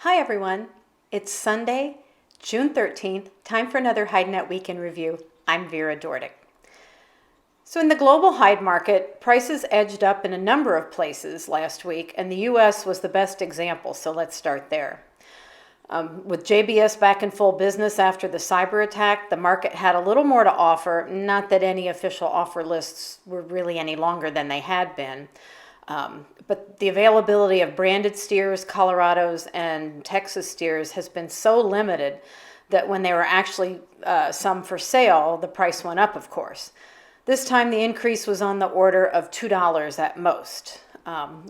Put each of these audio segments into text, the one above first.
Hi everyone, it's Sunday, June 13th, time for another HideNet Week in Review. I'm Vera Dordick. So in the global hide market, prices edged up in a number of places last week, and the US was the best example, so let's start there. With JBS back in full business after the cyber attack, the market had a little more to offer, not that any official offer lists were really any longer than they had been. But the availability of branded steers, Colorados, and Texas steers has been so limited that when there were actually some for sale, the price went up, of course. This time the increase was on the order of $2 at most.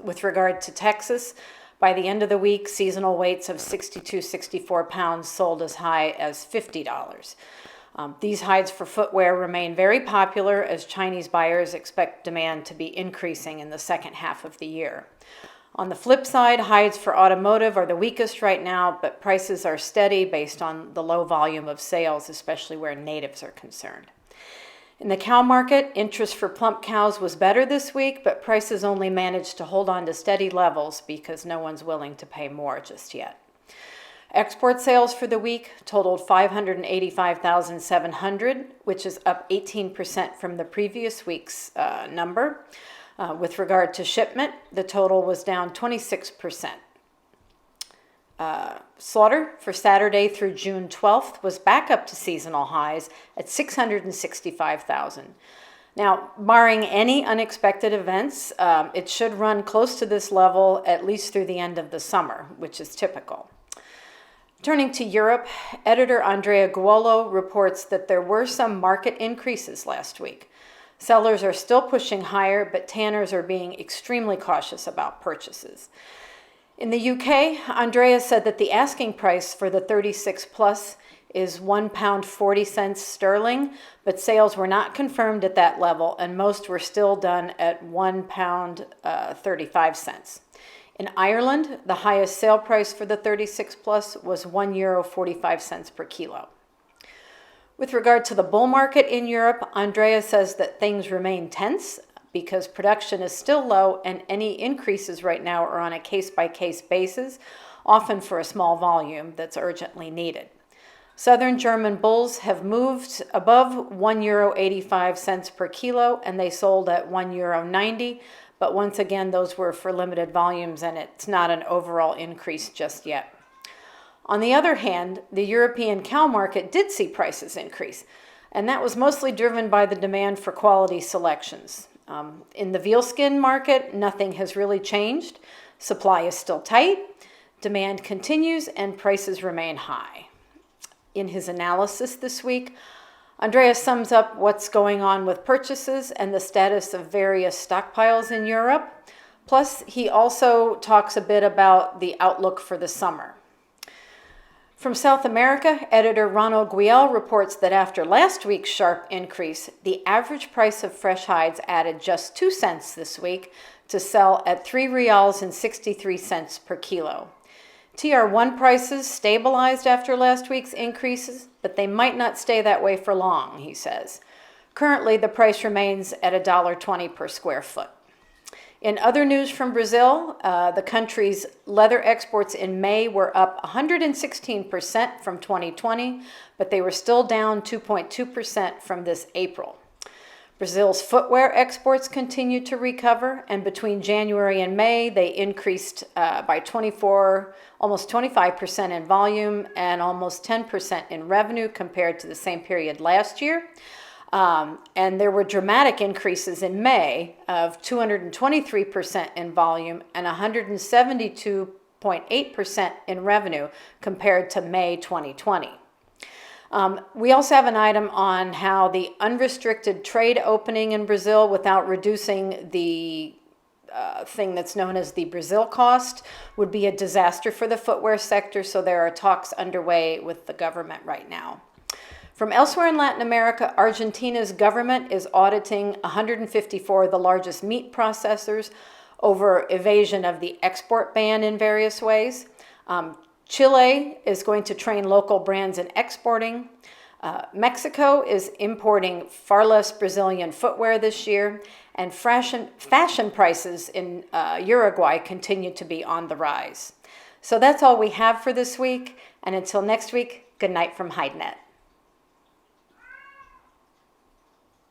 With regard to Texas, by the end of the week, seasonal weights of 62, 64 pounds sold as high as $50. These hides for footwear remain very popular as Chinese buyers expect demand to be increasing in the second half of the year. On the flip side, hides for automotive are the weakest right now, but prices are steady based on the low volume of sales, especially where natives are concerned. In the cow market, interest for plump cows was better this week, but prices only managed to hold on to steady levels because no one's willing to pay more just yet. Export sales for the week totaled 585,700, which is up 18% from the previous week's number. With regard to shipment, the total was down 26%. Slaughter for Saturday through June 12th was back up to seasonal highs at 665,000. Now, barring any unexpected events, it should run close to this level at least through the end of the summer, which is typical. Turning to Europe, editor Andrea Guolo reports that there were some market increases last week. Sellers are still pushing higher, but tanners are being extremely cautious about purchases. In the UK, Andrea said that the asking price for the 36 Plus is £1.40 sterling, but sales were not confirmed at that level, and most were still done at £1.35. In Ireland, the highest sale price for the 36 Plus was €1.45 per kilo. With regard to the bull market in Europe, Andrea says that things remain tense because production is still low and any increases right now are on a case-by-case basis, often for a small volume that's urgently needed. Southern German bulls have moved above €1.85 per kilo, and they sold at €1.90. But once again, those were for limited volumes, and it's not an overall increase just yet. On the other hand, the European cow market did see prices increase, and that was mostly driven by the demand for quality selections. In the veal skin market, nothing has really changed. Supply is still tight, demand continues, and prices remain high. In his analysis this week, Andreas sums up what's going on with purchases and the status of various stockpiles in Europe. Plus, he also talks a bit about the outlook for the summer. From South America, editor Ronald Guiel reports that after last week's sharp increase, the average price of fresh hides added just 2 cents this week to sell at $3.63 per kilo. TR1 prices stabilized after last week's increases, but they might not stay that way for long, he says. Currently, the price remains at $1.20 per square foot. In other news from Brazil, the country's leather exports in May were up 116% from 2020, but they were still down 2.2% from this April. Brazil's footwear exports continued to recover, and between January and May, they increased by almost 25% in volume and almost 10% in revenue compared to the same period last year. And there were dramatic increases in May of 223% in volume and 172.8% in revenue compared to May 2020. We also have an item on how the unrestricted trade opening in Brazil without reducing the thing that's known as the Brazil cost would be a disaster for the footwear sector, so there are talks underway with the government right now. From elsewhere in Latin America, Argentina's government is auditing 154 of the largest meat processors over evasion of the export ban in various ways. Chile is going to train local brands in exporting. Mexico is importing far less Brazilian footwear this year. and fashion prices in Uruguay continue to be on the rise. So that's all we have for this week, and until next week, good night from HideNet.